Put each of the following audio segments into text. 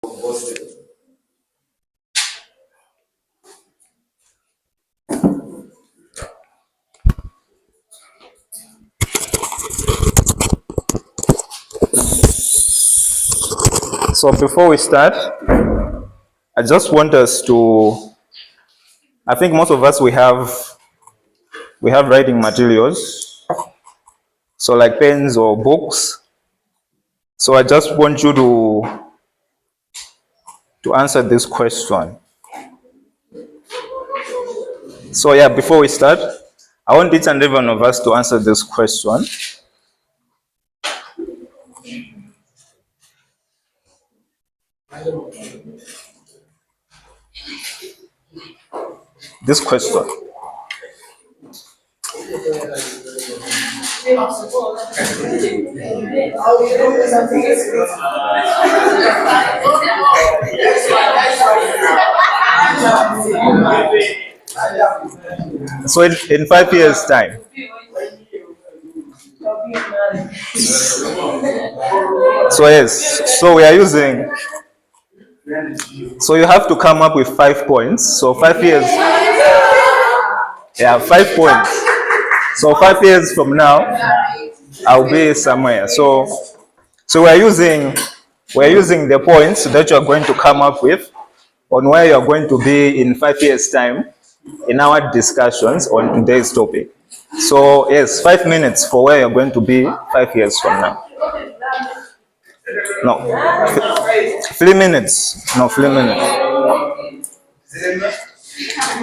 So before we start, I just want us to, I think most of us we have writing materials, so like pens or books. So I just want you to answer this question. So yeah, before we start, I want each and every one of us to answer this question. This question. So in 5 years' time. So yes, so we are using, so you have to come up with 5 points. So 5 years, yeah, 5 points. So 5 years from now, I'll be somewhere. So we're using the points that you're going to come up with on where you're going to be in 5 years' time in our discussions on today's topic. So yes, 5 minutes for where you're going to be 5 years from now. No, 3 minutes. No, 3 minutes.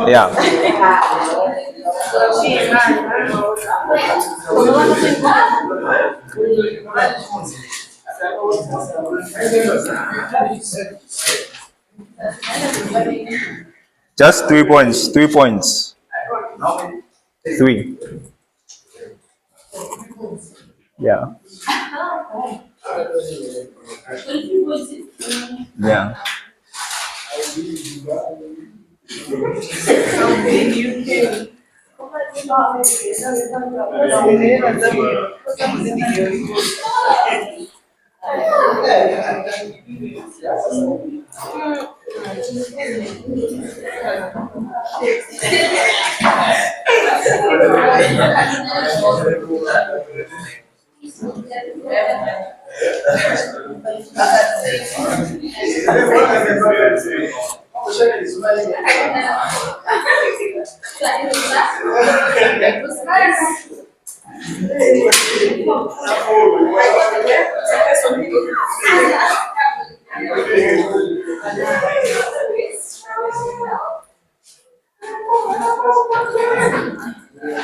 Yeah. Just 3 points. 3 points. 3. Yeah. Yeah.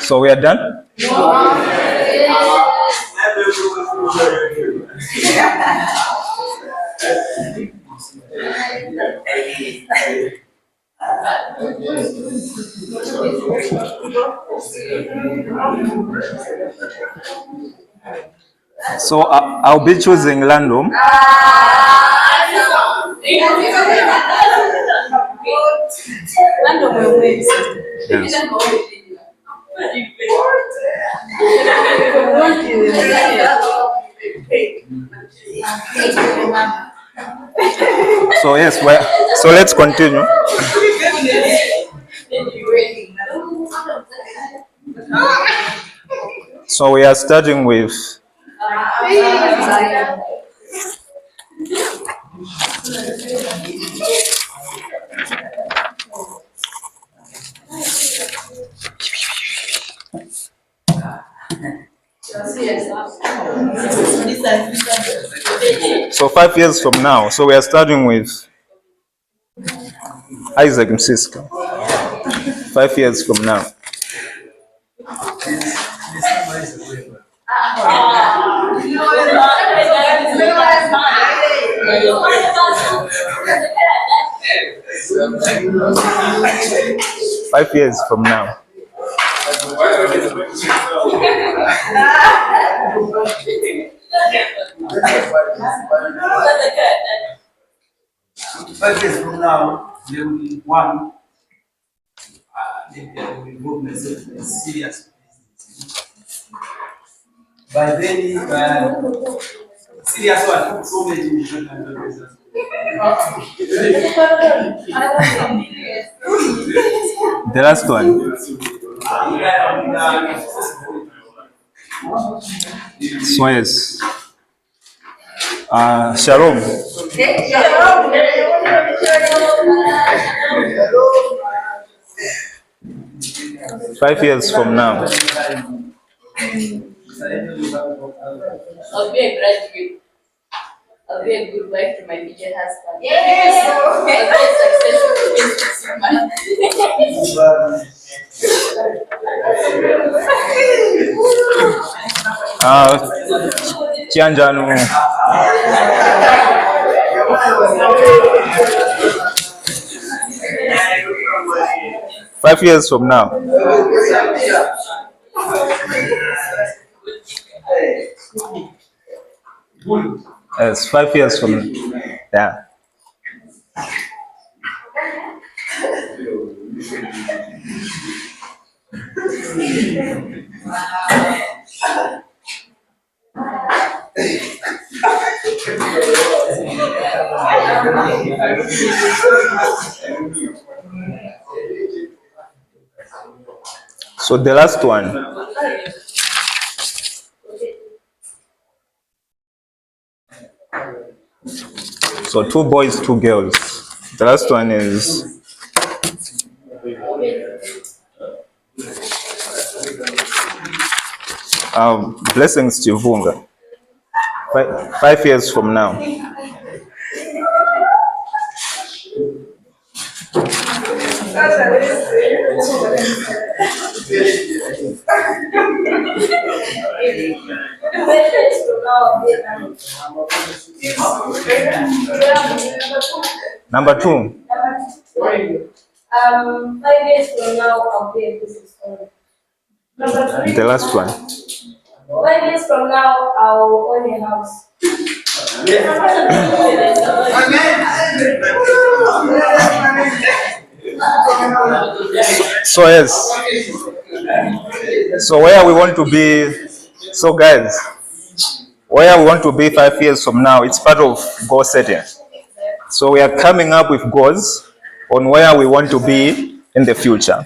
So we are done? So I'll be choosing random. Yes. So yes, so let's continue. So we are starting with so 5 years from now. So we are starting with Isaac Msiska. 5 years from now. Five years from now. Five years from now, there will be one. Maybe I will involve myself in serious business. By then, Serious one. So many. The last one. So yes. Shalom. 5 years from now. I'll be a graduate. I'll be a good wife to my future husband. Yes! I'll be a successful businesswoman. Chianjanu. 5 years from now. Yes, 5 years from now. Yeah. So the last one. So 2 boys, 2 girls. The last one is Blessings Chivunga. 5 years from now. Number 2. 5 years from now, I'll be a business owner. The last one. 5 years from now, I'll own a house. So yes. So where we want to be, so guys, where we want to be 5 years from now, it's part of goal setting. So we are coming up with goals on where we want to be in the future.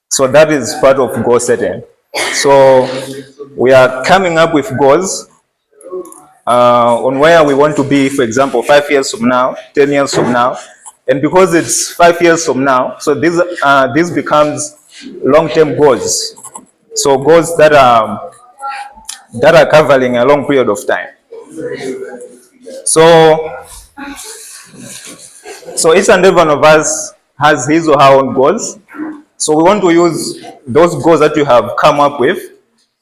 So that is part of goal setting. So we are coming up with goals on where we want to be, for example, 5 years from now, 10 years from now. And because it's 5 years from now, so this becomes long-term goals. So goals that are covering a long period of time. So each and every one of us has his or her own goals. So we want to use those goals that you have come up with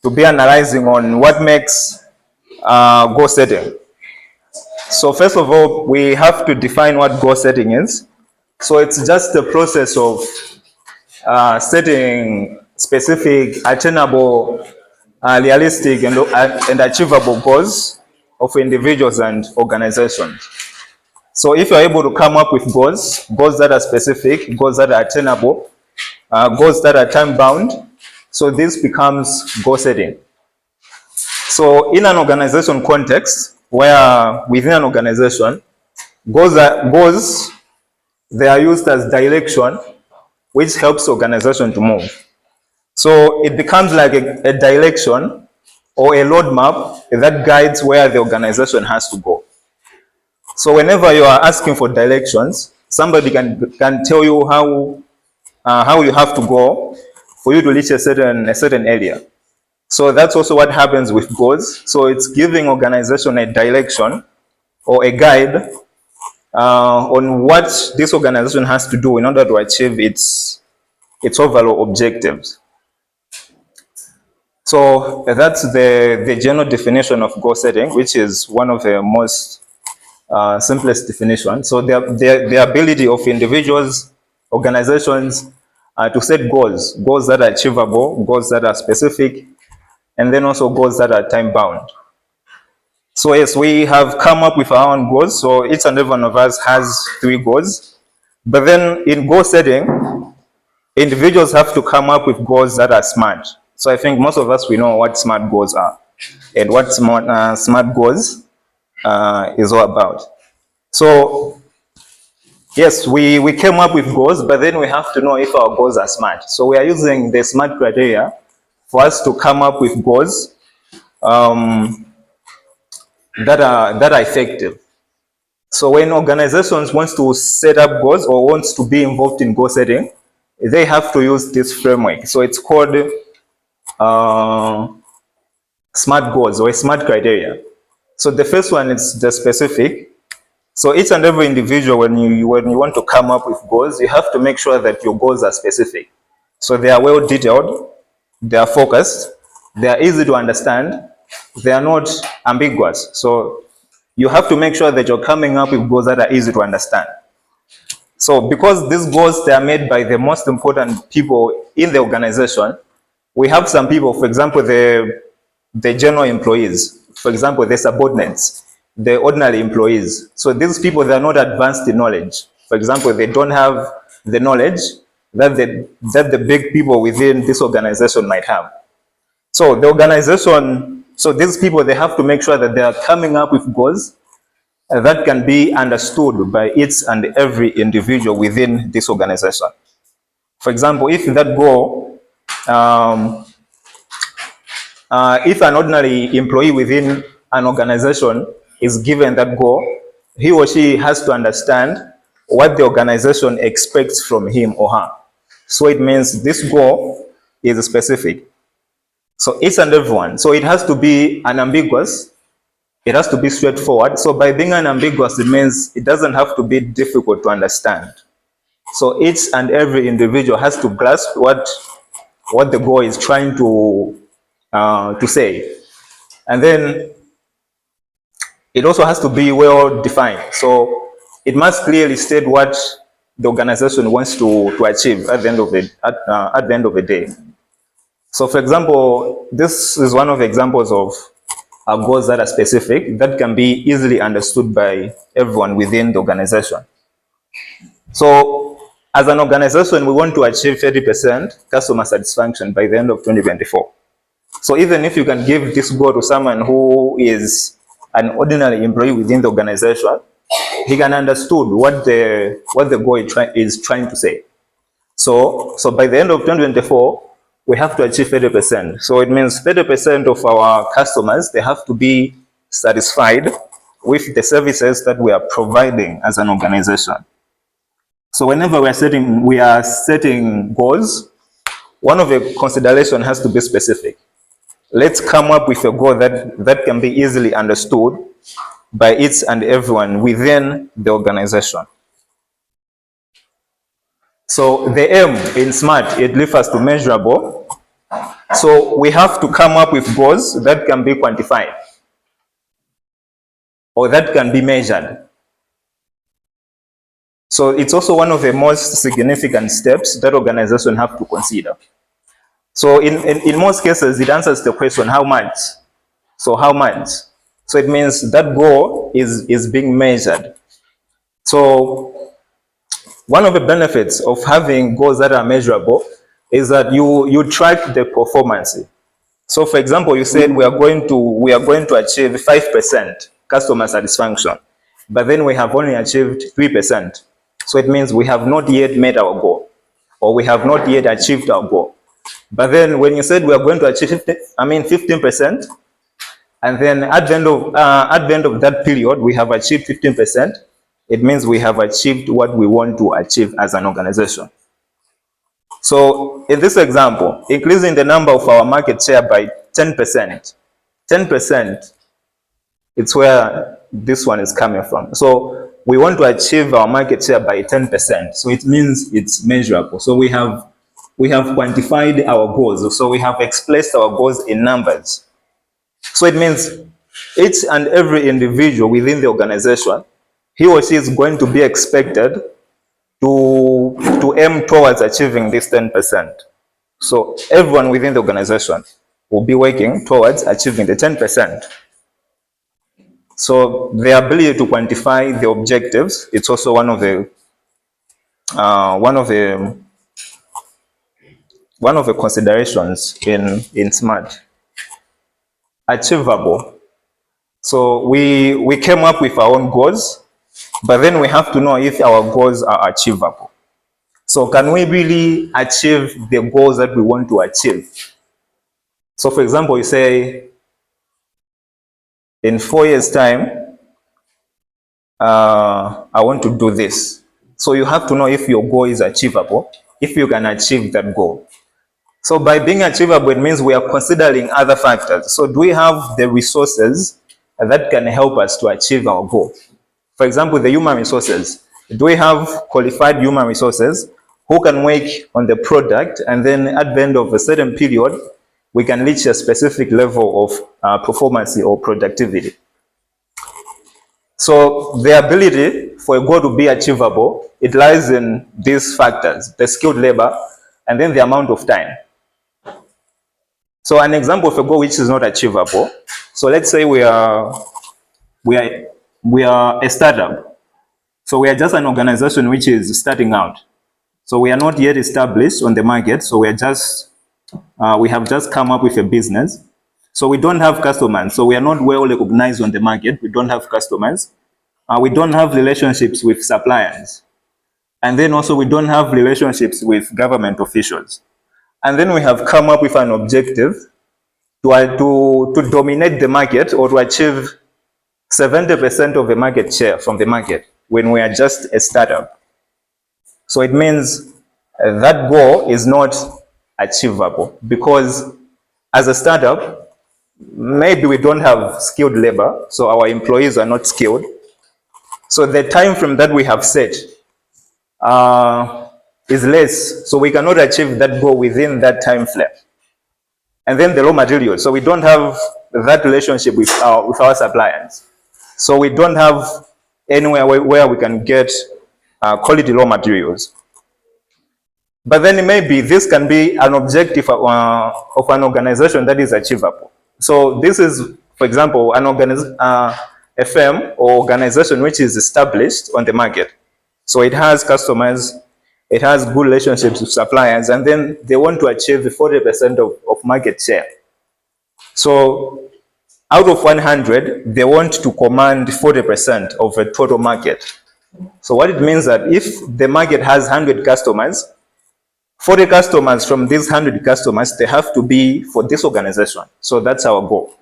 to be analyzing on what makes goal setting. So first of all, we have to define what goal setting is. So it's just the process of setting specific, attainable, realistic, and achievable goals of individuals and organizations. So if you're able to come up with goals that are specific, goals that are attainable, goals that are time-bound, so this becomes goal setting. So in an organization context, where within an organization, goals they are used as direction, which helps the organization to move. So it becomes like a direction or a roadmap that guides where the organization has to go. So whenever you are asking for directions, somebody can tell you how you have to go for you to reach a certain area. So that's also what happens with goals. So it's giving organization a direction or a guide on what this organization has to do in order to achieve its overall objectives. So that's the general definition of goal setting, which is one of the most simplest definitions. So the ability of individuals, organizations to set goals that are achievable, goals that are specific, and then also goals that are time-bound. So yes, we have come up with our own goals. So each and every one of us has 3 goals. But then in goal setting, individuals have to come up with goals that are SMART. So I think most of us, we know what SMART goals are. And what SMART goals is all about. So yes, we came up with goals, but then we have to know if our goals are SMART. So we are using the SMART criteria for us to come up with goals that are effective. So when organizations wants to set up goals or wants to be involved in goal setting, they have to use this framework. So it's called SMART goals or SMART criteria. So the first one is the specific. So each and every individual, when you want to come up with goals, you have to make sure that your goals are specific. So they are well detailed, they are focused, they are easy to understand, they are not ambiguous. So you have to make sure that you're coming up with goals that are easy to understand. So because these goals, they are made by the most important people in the organization, we have some people, for example, the general employees, for example, the subordinates, the ordinary employees. So these people, they are not advanced in knowledge. For example, they don't have the knowledge that the big people within this organization might have. So the organization, so these people, they have to make sure that they are coming up with goals that can be understood by each and every individual within this organization. For example, if that goal, if an ordinary employee within an organization is given that goal, he or she has to understand what the organization expects from him or her. So it means this goal is specific. So each and everyone. So it has to be unambiguous. It has to be straightforward. So by being unambiguous, it means it doesn't have to be difficult to understand. So each and every individual has to grasp what the goal is trying to say. And then it also has to be well defined. So it must clearly state what the organization wants to achieve at the end of the day. So for example, this is one of the examples of goals that are specific, that can be easily understood by everyone within the organization. So as an organization, we want to achieve 30% customer satisfaction by the end of 2024. So even if you can give this goal to someone who is an ordinary employee within the organization, he can understood what the goal is trying to say. So by the end of 2024, we have to achieve 30%. So it means 30% of our customers, they have to be satisfied with the services that we are providing as an organization. So whenever we are setting goals, one of the considerations has to be specific. Let's come up with a goal that can be easily understood by each and everyone within the organization. So the M in SMART, it refers to measurable. So we have to come up with goals that can be quantified or that can be measured. So it's also one of the most significant steps that organizations have to consider. So in most cases, it answers the question, how much? So how much? So it means that goal is being measured. So one of the benefits of having goals that are measurable is that you track the performance. So for example, you said we are going to achieve 5% customer satisfaction, but then we have only achieved 3%. So it means we have not yet met our goal, or we have not yet achieved our goal. But then when you said we are going to achieve 15%, and then at the end of that period we have achieved 15%, it means we have achieved what we want to achieve as an organization. So in this example, increasing the number of our market share by 10%, it's where this one is coming from. So we want to achieve our market share by 10%. So it means it's measurable. So we have quantified our goals. So we have expressed our goals in numbers. So it means each and every individual within the organization, he or she is going to be expected to aim towards achieving this 10%. So everyone within the organization will be working towards achieving the 10%. So the ability to quantify the objectives, it's also one of the considerations in SMART. Achievable. So we came up with our own goals, but then we have to know if our goals are achievable. So can we really achieve the goals that we want to achieve? So for example, you say, in 4 years' time, I want to do this. So you have to know if your goal is achievable, if you can achieve that goal. So by being achievable, it means we are considering other factors. So do we have the resources that can help us to achieve our goal? For example, the human resources. Do we have qualified human resources who can work on the product, and then at the end of a certain period, we can reach a specific level of performance or productivity? So the ability for a goal to be achievable, it lies in these factors: the skilled labor, and then the amount of time. So an example of a goal which is not achievable. So let's say we are a startup. So we are just an organization which is starting out. So we are not yet established on the market. So we have just come up with a business. So we don't have customers. So we are not well recognized on the market. We don't have customers. We don't have relationships with suppliers. And then also we don't have relationships with government officials. And then we have come up with an objective to dominate the market, or to achieve 70% of the market share from the market when we are just a startup. So it means that goal is not achievable, because as a startup, maybe we don't have skilled labor, so our employees are not skilled. So the time frame that we have set is less, so we cannot achieve that goal within that time frame. And then the raw materials. So we don't have that relationship with our suppliers. So we don't have anywhere where we can get quality raw materials. But then maybe this can be an objective of an organization that is achievable. So this is, for example, a firm or organization which is established on the market. So it has customers, it has good relationships with suppliers, and then they want to achieve 40% of market share. So out of 100, they want to command 40% of the total market. So what it means that if the market has 100 customers, 40 customers from these 100 customers, they have to be for this organization. So that's our goal.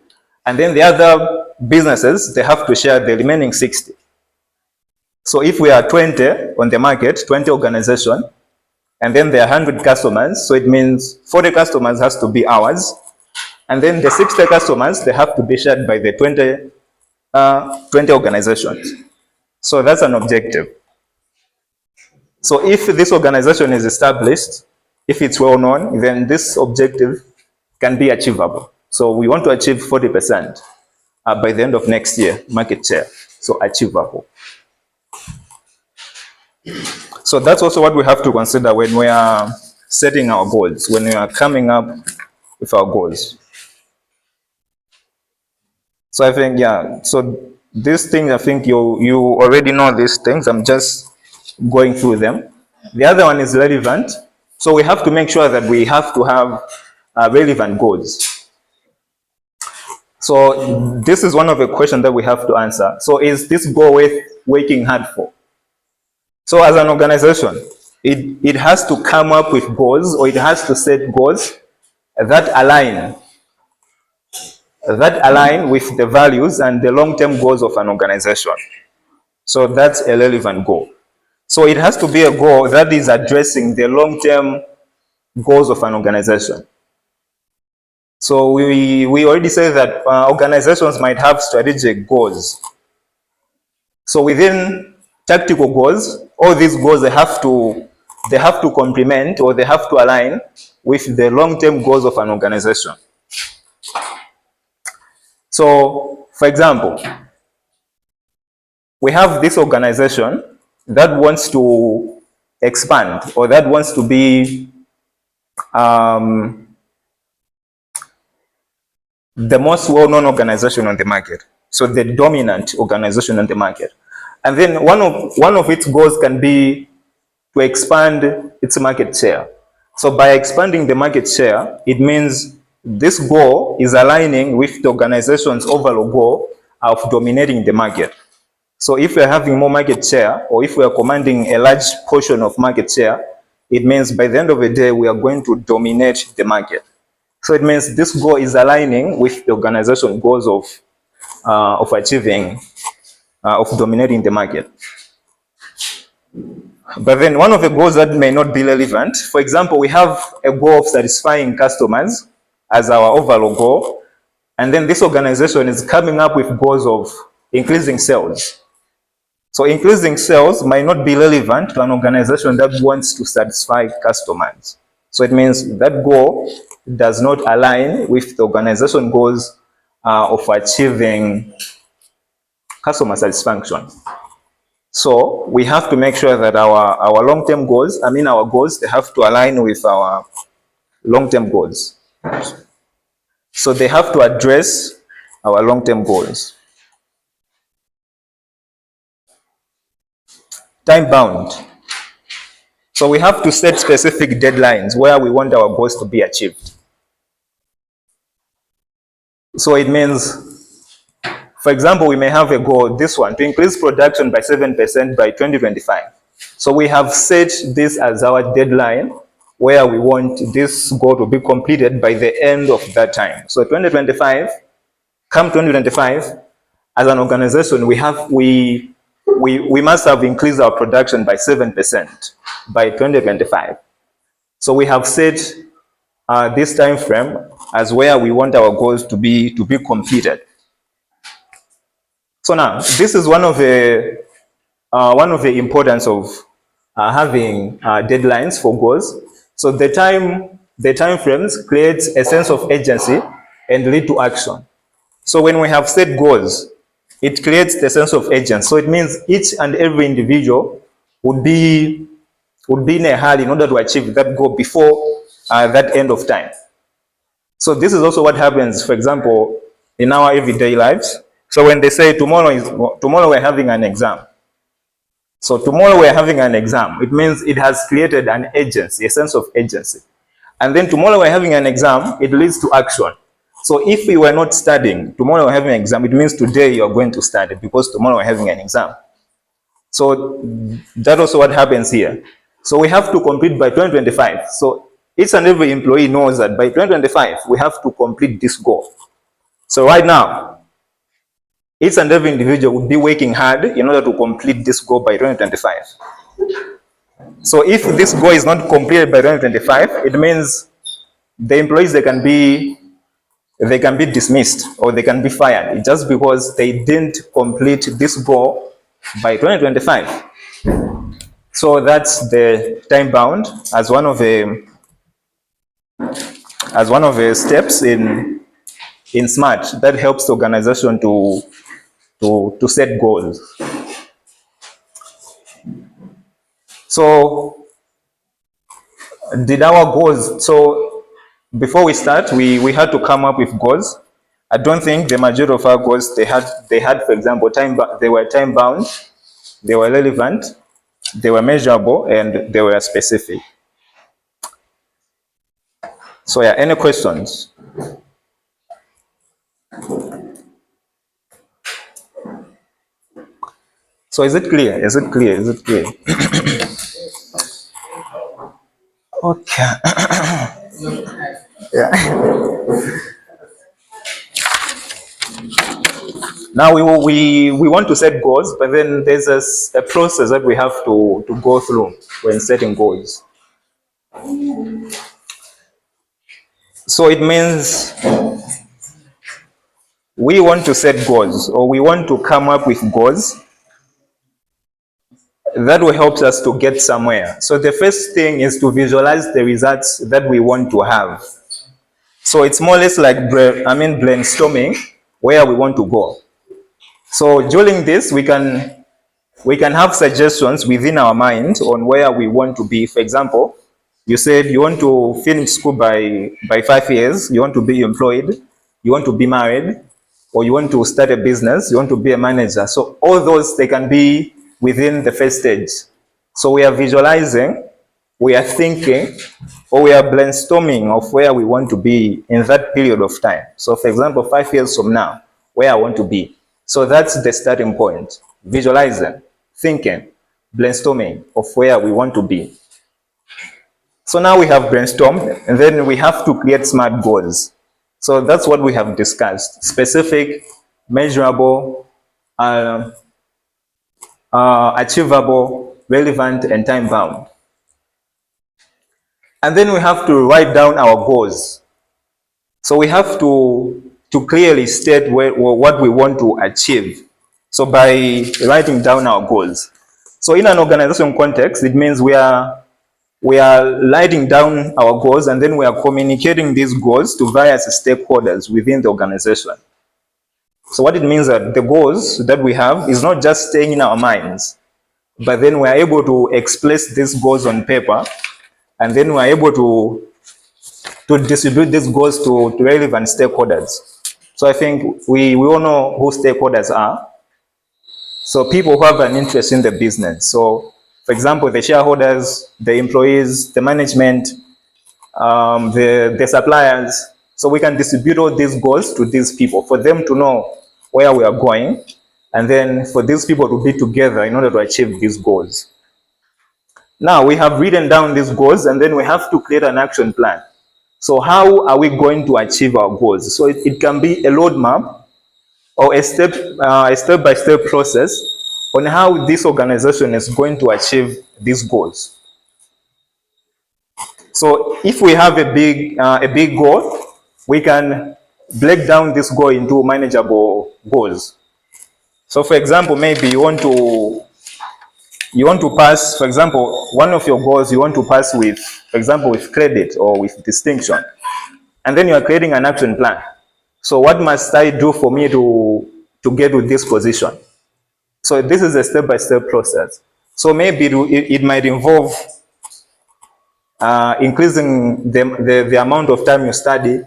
And then the other businesses, they have to share the remaining 60. So if we are 20 on the market, 20 organizations, and then there are 100 customers, so it means 40 customers has to be ours. And then the 60 customers, they have to be shared by the 20 organizations. So that's an objective. So if this organization is established, if it's well known, then this objective can be achievable. So we want to achieve 40% by the end of next year, market share. So achievable. So that's also what we have to consider when we are setting our goals, when we are coming up with our goals. So I think, yeah, so these things, I think you already know these things. I'm just going through them. The other one is relevant. So we have to make sure that we have to have relevant goals. So this is one of the questions that we have to answer. So is this goal worth working hard for? So as an organization, it has to come up with goals, or it has to set goals that align with the values and the long-term goals of an organization. So that's a relevant goal. So it has to be a goal that is addressing the long-term goals of an organization. So we already said that organizations might have strategic goals. So within tactical goals, all these goals, they have to complement, or they have to align with the long-term goals of an organization. So, for example, we have this organization that wants to expand, or that wants to be the most well-known organization on the market. So the dominant organization on the market. And then one of its goals can be to expand its market share. So by expanding the market share, it means this goal is aligning with the organization's overall goal of dominating the market. So if we're having more market share, or if we are commanding a large portion of market share, it means by the end of the day, we are going to dominate the market. So it means this goal is aligning with the organization goals of achieving, of dominating the market. But then one of the goals that may not be relevant, for example, we have a goal of satisfying customers as our overall goal, and then this organization is coming up with goals of increasing sales. So increasing sales might not be relevant to an organization that wants to satisfy customers. So it means that goal does not align with the organization goals of achieving customer satisfaction. So we have to make sure that our long-term goals, our goals, they have to align with our long-term goals. So they have to address our long-term goals. Time bound. So we have to set specific deadlines where we want our goals to be achieved. So it means, for example, we may have a goal, this one, to increase production by 7% by 2025. So we have set this as our deadline where we want this goal to be completed by the end of that time. So 2025, come 2025, as an organization, we must have increased our production by 7% by 2025. So we have set this time frame as where we want our goals to be completed. So now, this is one of the importance of having deadlines for goals. So the time frames creates a sense of agency and lead to action. So when we have set goals, it creates the sense of agency. So it means each and every individual would be in a hurry in order to achieve that goal before that end of time. So this is also what happens, for example, in our everyday lives. So when they say tomorrow we're having an exam. So tomorrow we're having an exam, it means it has created an agency, a sense of agency. And then tomorrow we're having an exam, it leads to action. So if we were not studying, tomorrow we're having an exam, it means today you're going to study because tomorrow we're having an exam. So that's also what happens here. So we have to complete by 2025. So each and every employee knows that by 2025, we have to complete this goal. So right now, each and every individual would be working hard in order to complete this goal by 2025. So if this goal is not completed by 2025, it means the employees, they can be dismissed or they can be fired just because they didn't complete this goal by 2025. So that's the time bound as one of the steps in SMART that helps the organization to set goals. So did our goals, so before we start, we had to come up with goals. I don't think the majority of our goals, they had, for example, they were time bound, they were relevant, they were measurable, and they were specific. So yeah, any questions? So is it clear? Is it clear? Is it clear? Okay. Yeah. Now we want to set goals, but then there's a process that we have to go through when setting goals. So it means we want to set goals, or we want to come up with goals that will help us to get somewhere. So the first thing is to visualize the results that we want to have. So it's more or less like brainstorming where we want to go. So during this, we can have suggestions within our mind on where we want to be. For example, you said you want to finish school by 5 years, you want to be employed, you want to be married, or you want to start a business, you want to be a manager. So all those, they can be within the first stage. So we are visualizing, we are thinking, or we are brainstorming of where we want to be in that period of time. So for example, 5 years from now, where I want to be. So that's the starting point. Visualizing, thinking, brainstorming of where we want to be. So now we have brainstormed, and then we have to create SMART goals. So that's what we have discussed: specific, measurable, achievable, relevant, and time-bound. And then we have to write down our goals. So we have to clearly state what we want to achieve. So by writing down our goals. So in an organization context, it means we are writing down our goals, and then we are communicating these goals to various stakeholders within the organization. So what it means that the goals that we have is not just staying in our minds, but then we are able to express these goals on paper, and then we are able to distribute these goals to relevant stakeholders. So I think we all know who stakeholders are. So people who have an interest in the business. So for example, the shareholders, the employees, the management, the suppliers. So we can distribute all these goals to these people for them to know where we are going, and then for these people to be together in order to achieve these goals. Now we have written down these goals, and then we have to create an action plan. So how are we going to achieve our goals? So it can be a roadmap or a step-by-step process on how this organization is going to achieve these goals. So if we have a big goal, we can break down this goal into manageable goals. So for example, maybe you want to pass, for example, one of your goals you want to pass with, for example, with credit or with distinction. And then you are creating an action plan. So what must I do for me to get to this position? So this is a step-by-step process. So maybe it might involve increasing the amount of time you study,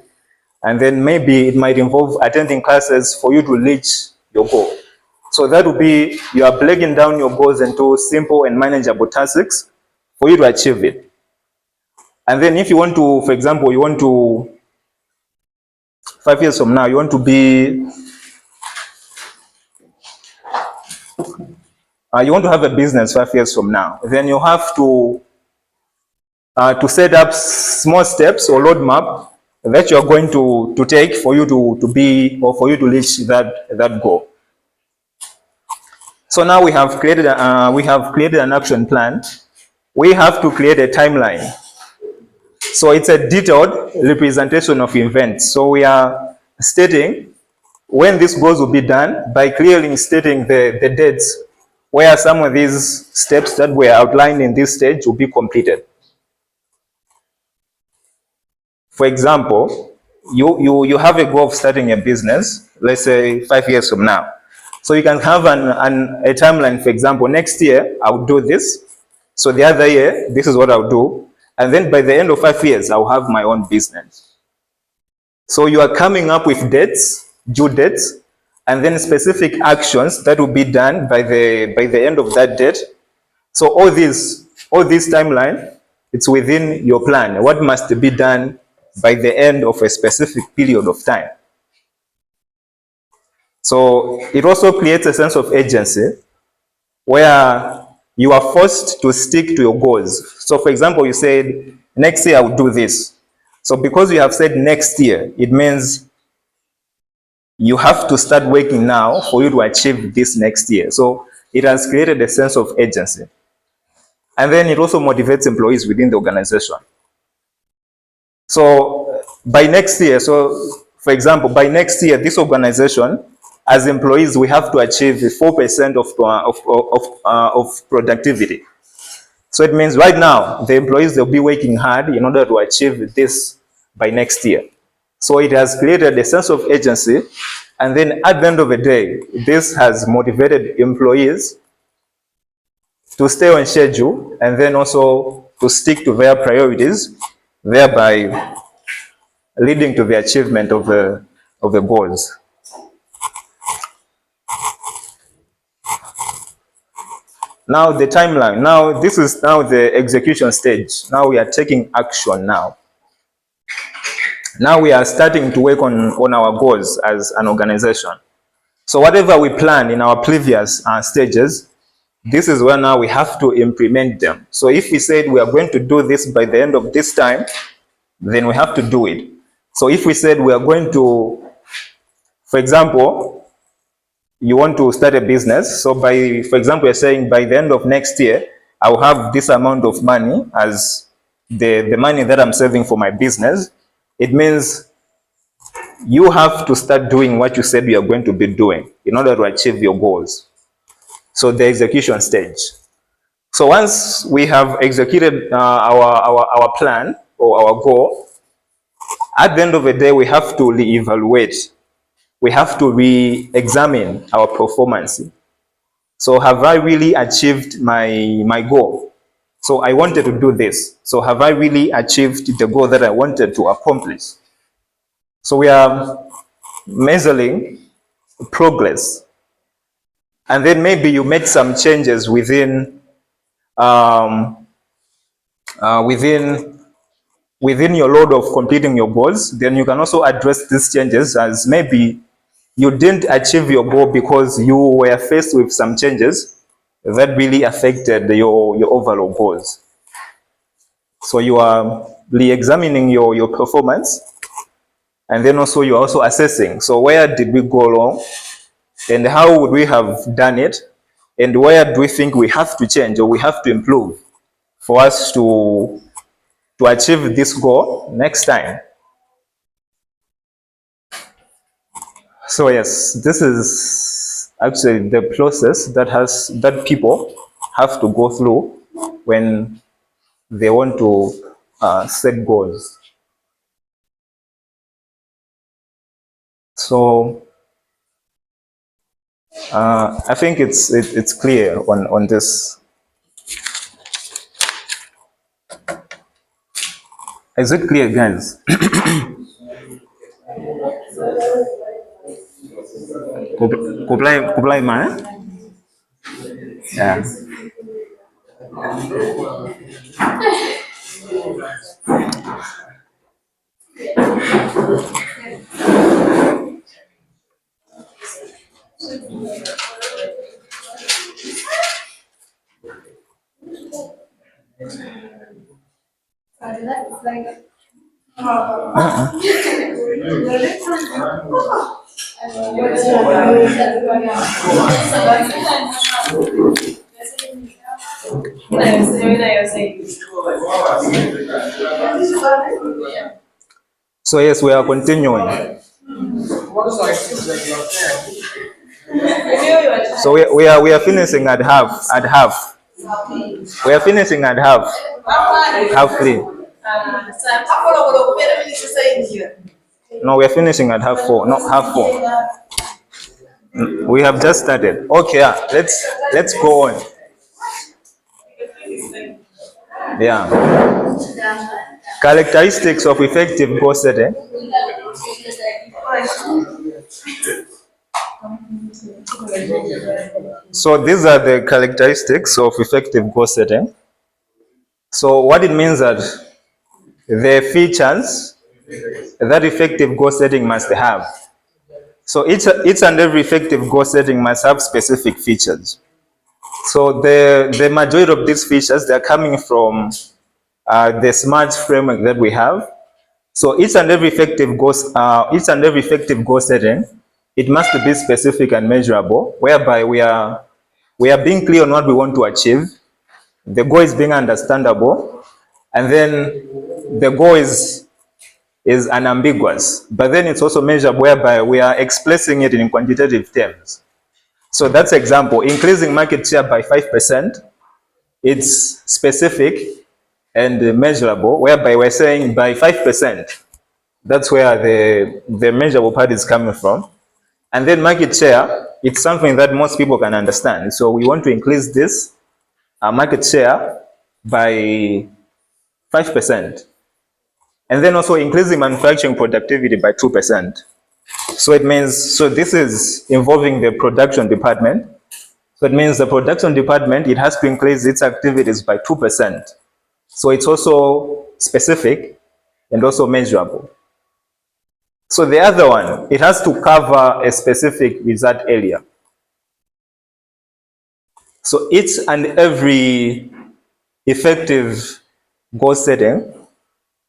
and then maybe it might involve attending classes for you to reach your goal. So that would be, you are breaking down your goals into simple and manageable tasks for you to achieve it. And then if you want to, for example, you want to, 5 years from now, you want to be, you want to have a business 5 years from now, then you have to set up small steps or roadmap that you are going to take for you to be, or for you to reach that goal. So now we have created an action plan. We have to create a timeline. So it's a detailed representation of events. So we are stating when these goals will be done by clearly stating the dates where some of these steps that were outlined in this stage will be completed. For example, you have a goal of starting a business, let's say 5 years from now. So you can have a timeline. For example, next year I'll do this. So the other year, this is what I'll do. And then by the end of 5 years, I'll have my own business. So you are coming up with dates, due dates, and then specific actions that will be done by the end of that date. So all this timeline, it's within your plan. What must be done by the end of a specific period of time. So it also creates a sense of agency where you are forced to stick to your goals. So for example, you said, next year I'll do this. So because you have said next year, it means you have to start working now for you to achieve this next year. So it has created a sense of agency. And then it also motivates employees within the organization. So by next year, so for example, by next year, this organization, as employees, we have to achieve 4% of productivity. So it means right now, the employees, they'll be working hard in order to achieve this by next year. So it has created a sense of agency. And then at the end of the day, this has motivated employees to stay on schedule and then also to stick to their priorities, thereby leading to the achievement of the goals. Now the timeline. Now this is now the execution stage. Now we are taking action now. Now we are starting to work on our goals as an organization. So whatever we planned in our previous stages, this is where now we have to implement them. So if we said we are going to do this by the end of this time, then we have to do it. So if we said we are going to, for example, you want to start a business. So by, for example, you're saying by the end of next year, I will have this amount of money as the money that I'm saving for my business. It means you have to start doing what you said you are going to be doing in order to achieve your goals. So the execution stage. So once we have executed our plan or our goal, at the end of the day, we have to reevaluate. We have to re-examine our performance. So have I really achieved my goal? So I wanted to do this. So have I really achieved the goal that I wanted to accomplish? So we are measuring progress. And then maybe you made some changes within within your load of completing your goals. Then you can also address these changes as maybe you didn't achieve your goal because you were faced with some changes that really affected your overall goals. So you are re-examining your performance, and then also you're also assessing. So where did we go wrong, and how would we have done it, and where do we think we have to change or we have to improve for us to achieve this goal next time. So yes, this is actually the process that people have to go through when they want to set goals. So I think it's clear on this. Is it clear, guys? Kublai man? Yeah. So yes, we are continuing. So we are finishing at half. We are finishing at half. Half 3. No, we are finishing at half 4, not half 4. We have just started. Okay, let's go on. Yeah. Characteristics of effective goal setting. So these are the characteristics of effective goal setting. So what it means that the features that effective goal setting must have. So each and every effective goal setting must have specific features. So the majority of these features, they're coming from the SMART framework that we have. So each and every effective goal setting, it must be specific and measurable, whereby we are being clear on what we want to achieve. The goal is being understandable, and then the goal is unambiguous, but then it's also measurable, whereby we are expressing it in quantitative terms. So that's example, increasing market share by 5%. It's specific and measurable, whereby we're saying by 5%. That's where the measurable part is coming from. And then market share, it's something that most people can understand. So we want to increase this market share by 5%. And then also increasing manufacturing productivity by 2%. So it means, so this is involving the production department. So it means the production department, it has to increase its activities by 2%. So it's also specific and also measurable. So the other one, it has to cover a specific result area. So each and every effective goal setting,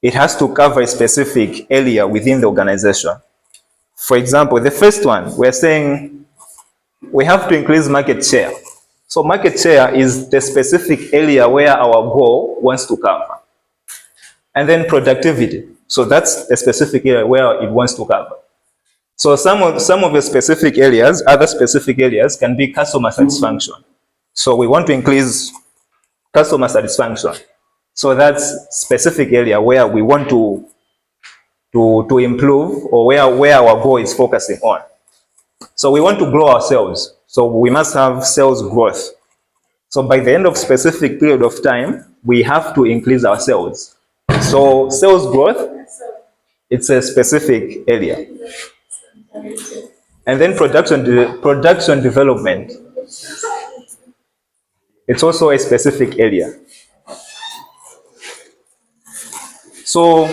it has to cover a specific area within the organization. For example, the first one, we're saying we have to increase market share. So market share is the specific area where our goal wants to cover. And then productivity. So that's a specific area where it wants to cover. So some of the specific areas, other specific areas can be customer satisfaction. So we want to increase customer satisfaction. So that's specific area where we want to improve, or where our goal is focusing on. So we want to grow our sales. So we must have sales growth. So by the end of specific period of time, we have to increase our sales. So sales growth, it's a specific area. And then production development, it's also a specific area. So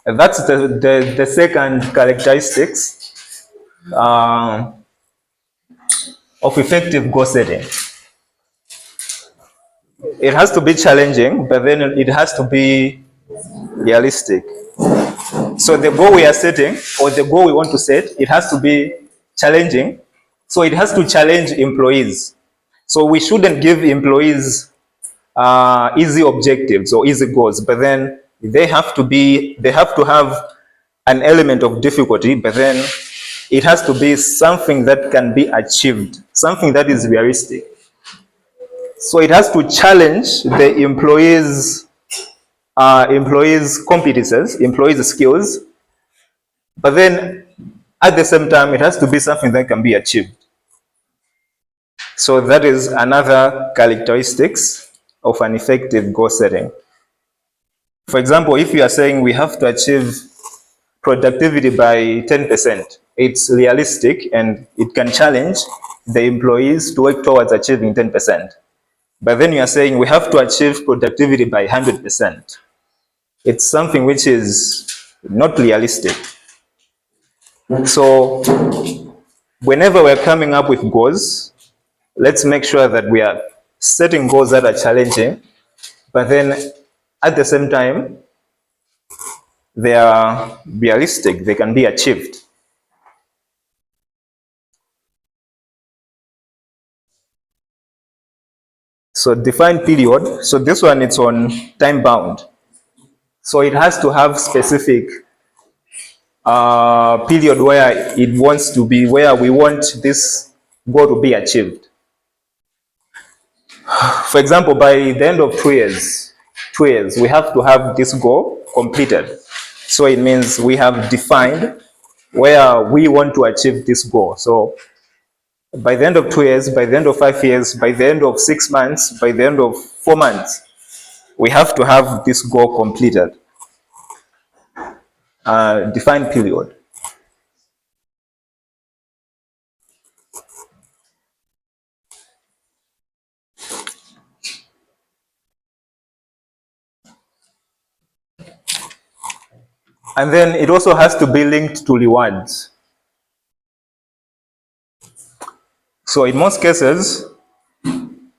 that's the second characteristics of effective goal setting. It has to be challenging, but then it has to be realistic. So the goal we are setting, or the goal we want to set, it has to be challenging. So it has to challenge employees. So we shouldn't give employees easy objectives or easy goals, but then they have to have an element of difficulty, but then it has to be something that can be achieved, something that is realistic. So it has to challenge the employees' competences, employees' skills, but then at the same time, it has to be something that can be achieved. So that is another characteristics of an effective goal setting. For example, if you are saying we have to achieve productivity by 10%, it's realistic and it can challenge the employees to work towards achieving 10%. But then you are saying we have to achieve productivity by 100%. It's something which is not realistic. So whenever we're coming up with goals, let's make sure that we are setting goals that are challenging, but then at the same time, they are realistic, they can be achieved. So defined period, so this one it's on time bound. So it has to have specific period where it wants to be, where we want this goal to be achieved. For example, by the end of 2 years, we have to have this goal completed. So it means we have defined where we want to achieve this goal. So by the end of 2 years, by the end of 5 years, by the end of 6 months, by the end of 4 months, we have to have this goal completed. Defined period. And then it also has to be linked to rewards. So in most cases,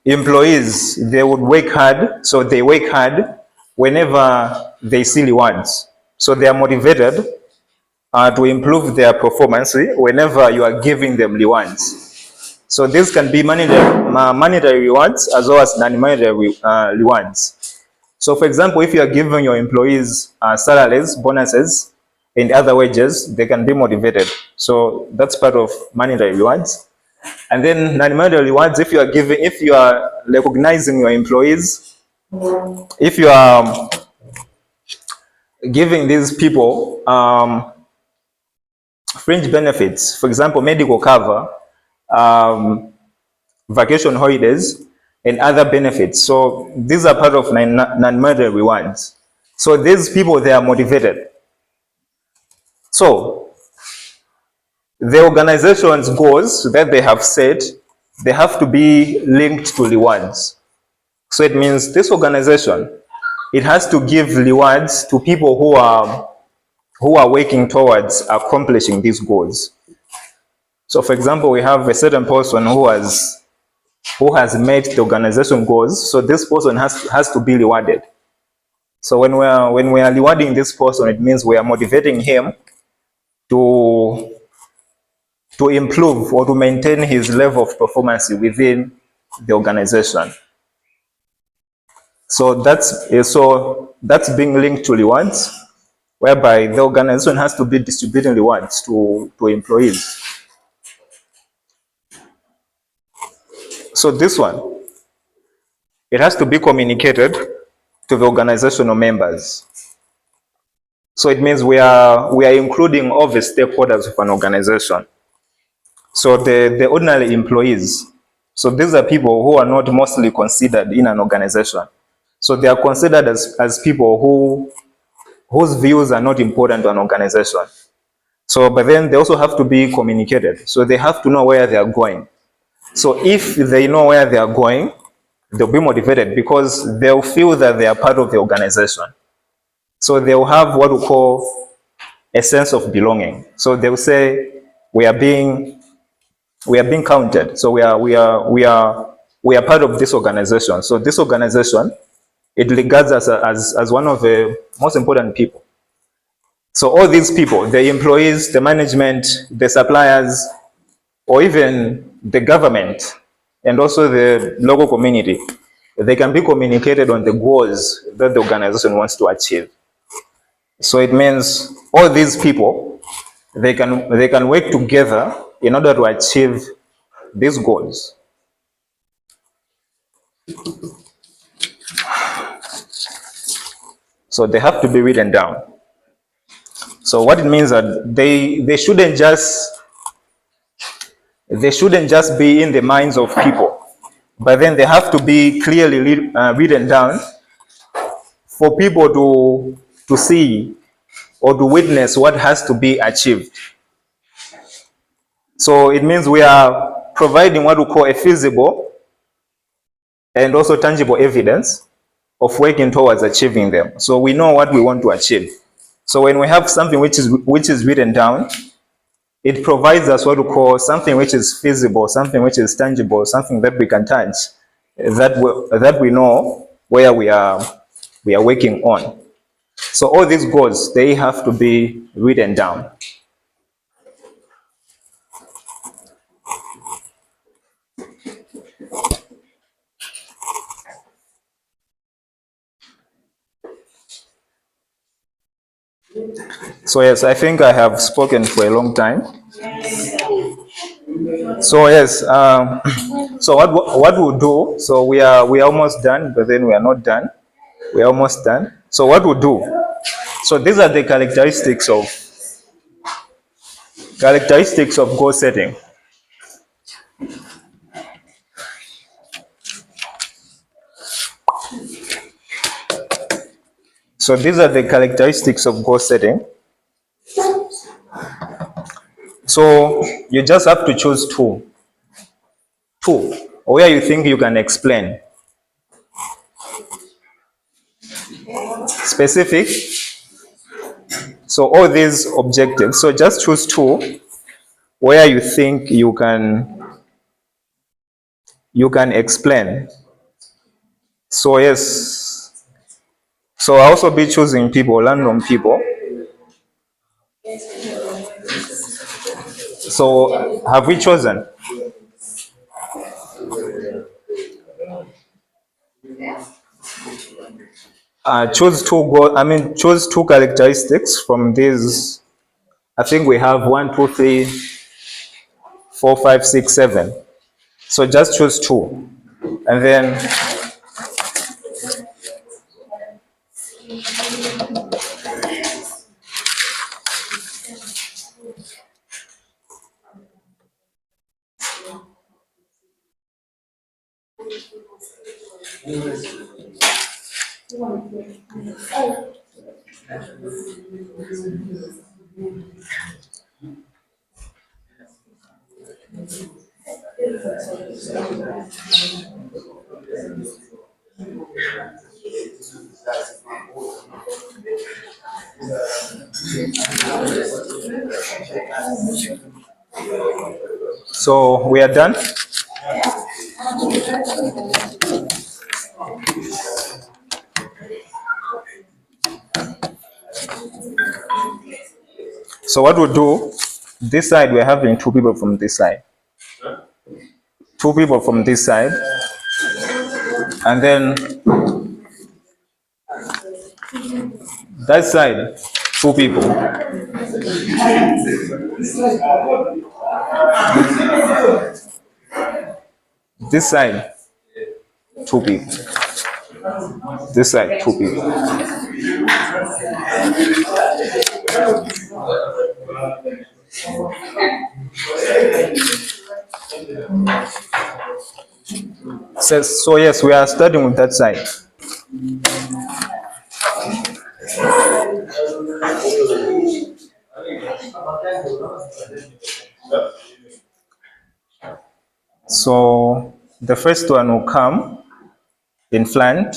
employees, they would work hard. So they work hard whenever they see rewards. So they are motivated to improve their performance whenever you are giving them rewards. So this can be monetary rewards as well as non-monetary rewards. So for example, if you are giving your employees salaries, bonuses, and other wages, they can be motivated. So that's part of monetary rewards. And then non-monetary rewards, if you are recognizing your employees, if you are giving these people fringe benefits, for example, medical cover, vacation holidays, and other benefits. So these are part of non-monetary rewards. So these people, they are motivated. So the organization's goals that they have set, they have to be linked to rewards. So it means this organization, it has to give rewards to people who are who are working towards accomplishing these goals. So for example, we have a certain person who has met the organization goals. So this person has to be rewarded. So when we are rewarding this person, it means we are motivating him to improve or to maintain his level of performance within the organization. So that's being linked to rewards, whereby the organization has to be distributing rewards to employees. So this one, it has to be communicated to the organizational members. So it means we are including all the stakeholders of an organization. So the ordinary employees, so these are people who are not mostly considered in an organization. So they are considered as people whose views are not important to an organization. So, but then they also have to be communicated. So they have to know where they are going. So if they know where they are going, they'll be motivated because they'll feel that they are part of the organization. So they'll have what we call a sense of belonging. So they'll say, we are being counted. So we are part of this organization. So this organization, it regards us as one of the most important people. So all these people, the employees, the management, the suppliers, or even the government, and also the local community, they can be communicated on the goals that the organization wants to achieve. So it means all these people, they can work together in order to achieve these goals. So they have to be written down. So what it means that they shouldn't just be in the minds of people, but then they have to be clearly written down for people to see or to witness what has to be achieved. So it means we are providing what we call a feasible and also tangible evidence of working towards achieving them. So we know what we want to achieve. So when we have something which is written down, it provides us what we call something which is feasible, something which is tangible, something that we can touch, that we know where we are working on. So all these goals, they have to be written down. So yes, I think I have spoken for a long time. So yes, so what we'll do, so we are almost done, but then we are not done. We are almost done. So what we'll do, so these are the characteristics of goal setting. So these are the characteristics of goal setting. So you just have to choose two where you think you can explain. Specific. So all these objectives. So just choose two where you think you can explain. So yes. So I'll also be choosing people, random people. So have we chosen? Choose two characteristics from these. I think we have 1, 2, 3, 4, 5, 6, 7. So just choose two. And then So we are done. So what we'll do, this side we're having two people from this side. Two people from this side. And then that side, two people. This side, two people. This side, two people. So yes, we are starting with that side. So the first one will come in front.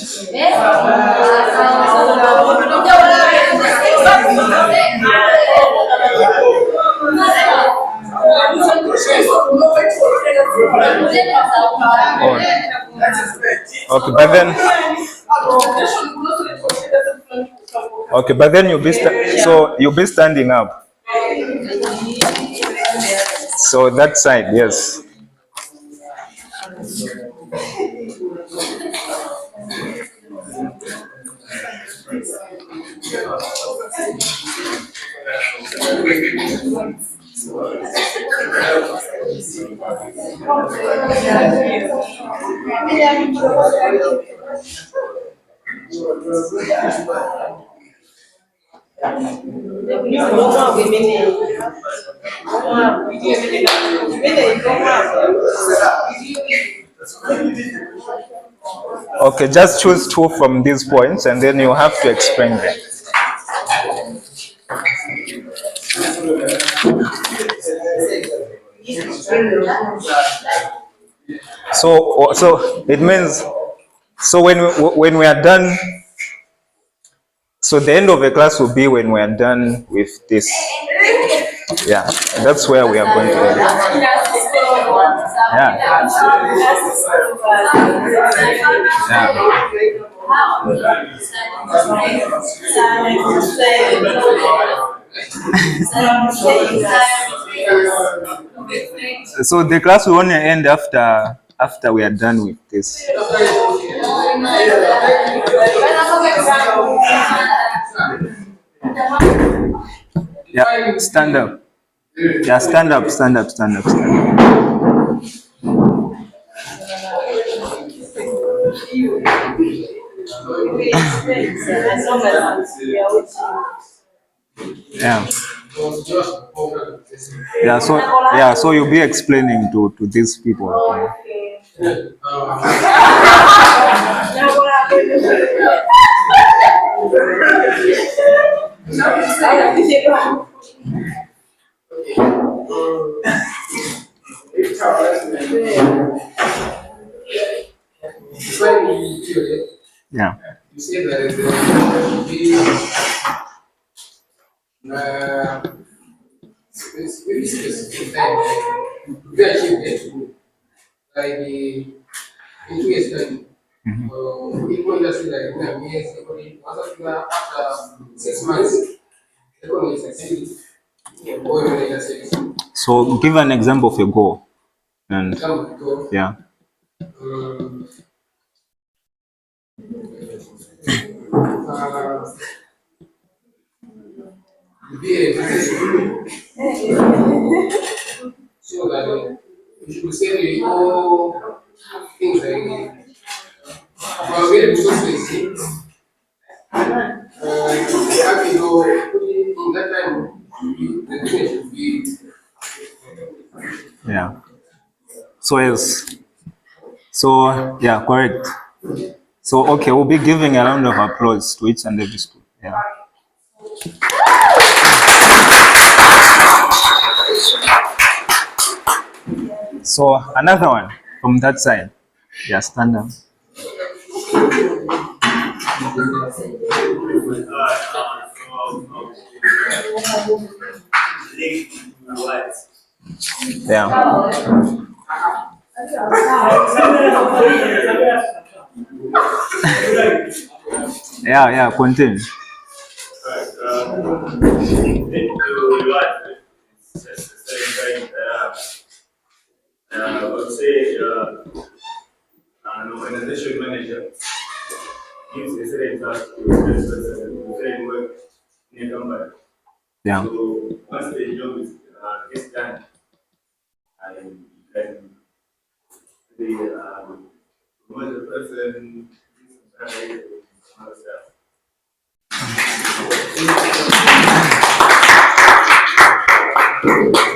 Okay, but then you'll be you'll be standing up. So that side, yes. Okay, just choose two from these points and then you have to explain them. So it means, so when we are done, so the end of the class will be when we are done with this. Yeah, that's where we are going to end. Yeah. So the class will only end after we are done with this. Yeah, stand up. Yeah, stand up. Yeah. So you'll be explaining to these people. Yeah. You say that there should be specific time to achieve it, like the into a study. People industry like years, after 6 months, economy succeed. So give an example of a goal. And yeah. So that you should say all things like resources. In that time, the business should be. Yeah. So yes. So yeah, correct. So okay, we'll be giving a round of applause to each and every school. Yeah. So another one from that side. Yeah, stand up. Yeah. Yeah, continue. I would say an organization manager gives a certain task to a certain work in a company. Yeah. So once the job is done, I can promote the person, salary, other stuff.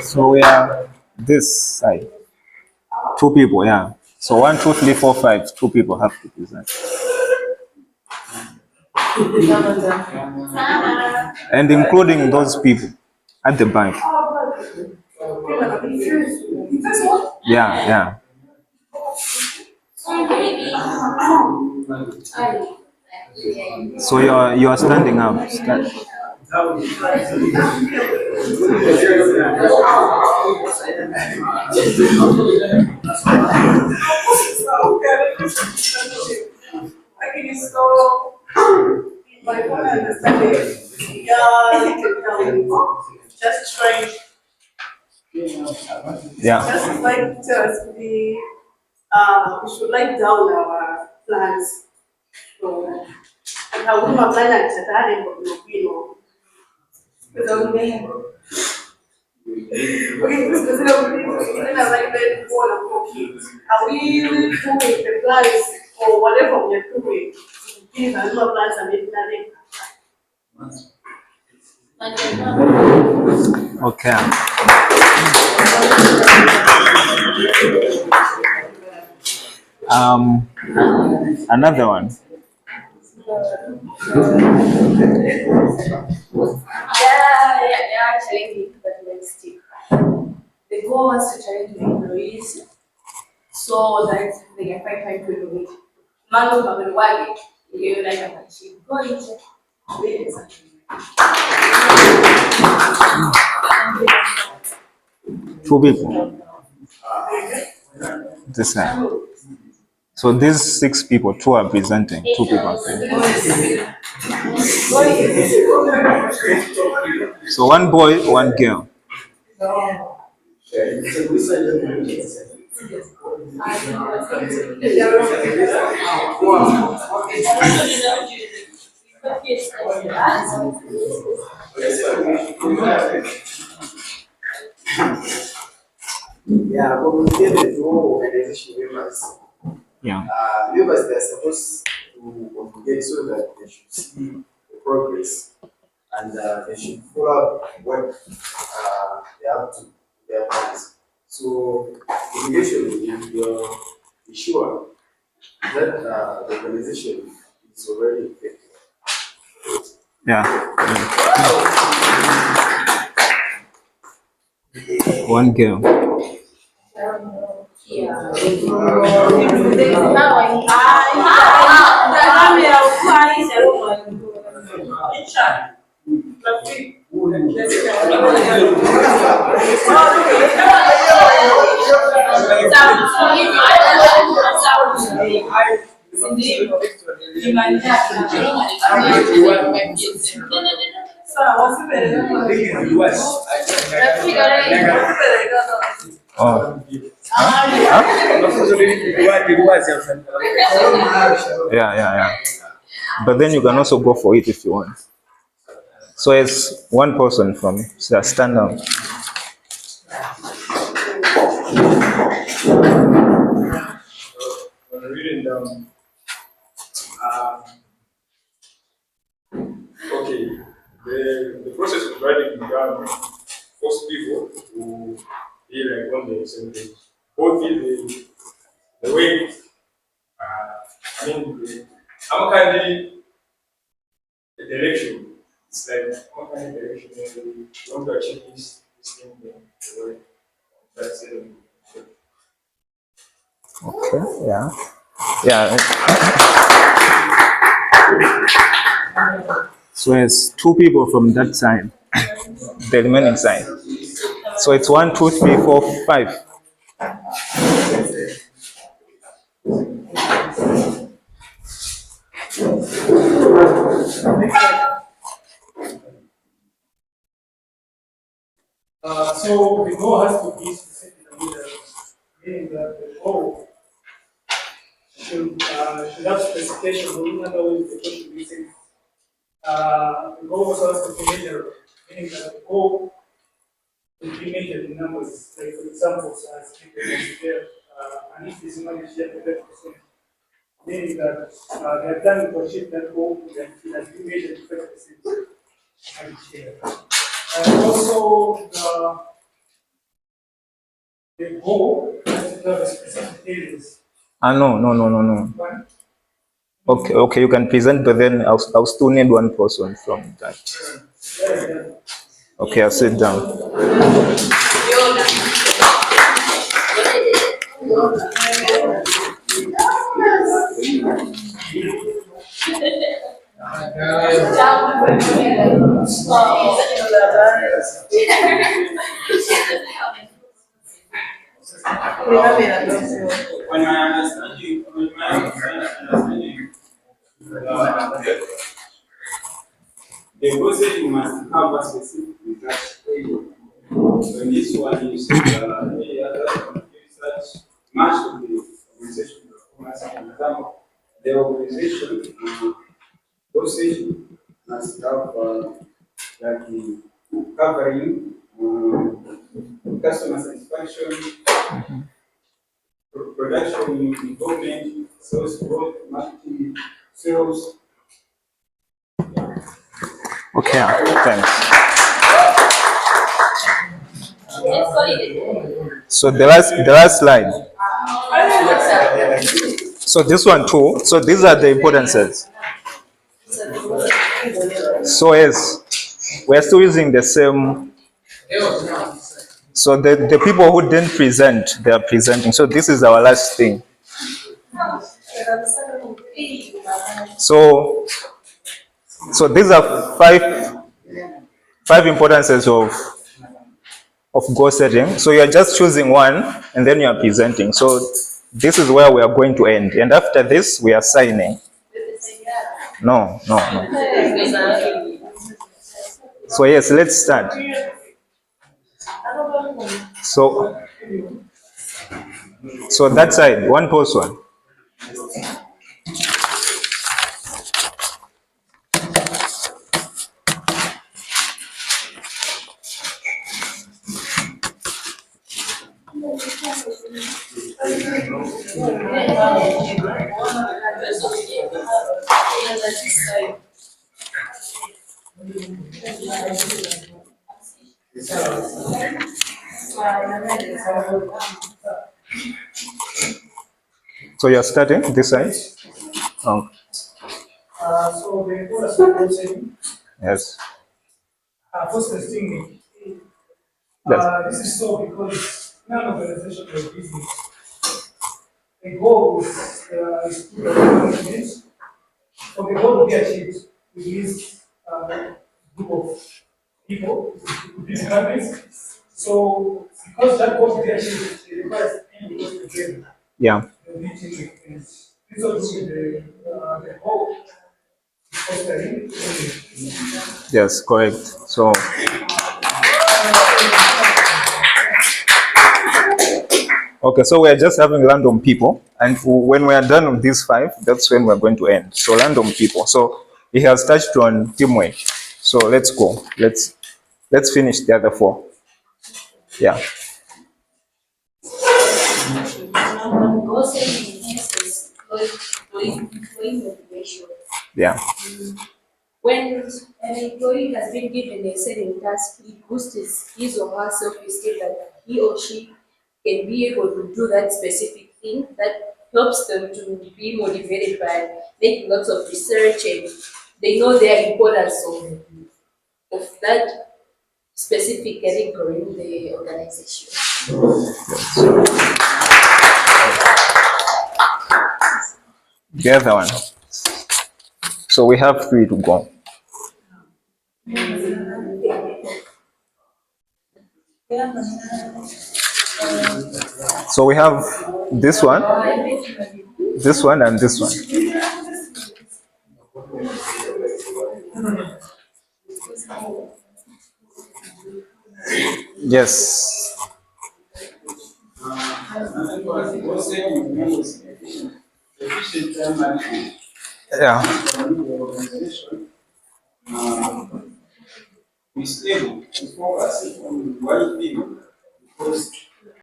So we are this side. 2 people, yeah. So 1, 2, 3, 4, 5. 2 people have to present. And including those people at the back. Yeah. So you are standing up. Just trying. Yeah. Just like tell us we should write down our plans. So, and how we have planned at that okay, this is like the are we doing the plans or whatever we are doing? These are not plans and it's nothing. Okay. Another one. They are challenging, but let's stick. The goal was to challenge the employees so that they can find time to innovate. Mango Babel Wali, you like a machine. Go into Two people. This side. So these 6 people, 2 are presenting, 2 people are presenting. So 1 boy, 1 girl. Yeah, but we get the dual organization members. Yeah. Members they're supposed to congregate so that they should see the progress and they should follow up what they have to their plans. So congregation, if you're sure that the organization is already effective. Yeah. 1 girl. Oh. Yeah. But then you can also go for it if you want. So it's 1 person from stand up. When reading down, okay, the process of writing down force people to be like on the same page. Both in the way, I mean, how can the direction? It's like how kind of direction you want to achieve this thing the way. That's it. Okay, yeah. So it's 2 people from that side. the remaining side. So it's 1, 2, 3, 4, 5. So the goal has to be specific, meaning that the goal should have specification. In other words, the goal should be safe. The goal also has to be measurable, meaning that the goal will be measured in numbers. Like for example, as people there, and if this money is yet 30%, meaning that they are planning to achieve that goal, that it has been measured 30% each year. And also the goal has to have specific areas. No. One, Okay, you can present, but then I'll still need one person from that. Okay, I'll sit down. When I understand you, the process you must have a specific research area. So in this one, you see any other research much of the organization performance. For example, the organization process must have like covering customer satisfaction, production involvement, sales growth, marketing, sales. Okay, thanks. So the last slide. So this one too. So these are the importances. So yes, we are still using the same. So the people who didn't present, they are presenting. So this is our last thing. So these are five importances of goal setting. So you are just choosing one and then you are presenting. So this is where we are going to end. And after this, we are signing. No. So yes, let's start. So that side, one person. So you're starting this side? Oh, so the importance of goal setting. yes. First distinguish. This is so because none organization or business. The goal is to management. For the goal to be achieved, we need a group of people, these companies. So because that goal to be achieved, it requires people to work together. Yeah. The meeting is this also the whole fostering. Yes, correct. So okay, so we're just having random people, and when we are done with these five, that's when we're going to end. So random people. So he has touched on teamwork. So let's go. Let's finish the other four. Yeah. Goal setting is employee motivation. Yeah. When an employee has been given a certain task, it boosts his or her self-esteem that he or she can be able to do that specific thing. That helps them to be motivated by making lots of research, and they know their importance of that specific category in the organization. The other one. So we have 3 to go. So we have this one, and this one. Yes. Efficient time management. Yeah. The organization be stable to focus on one thing because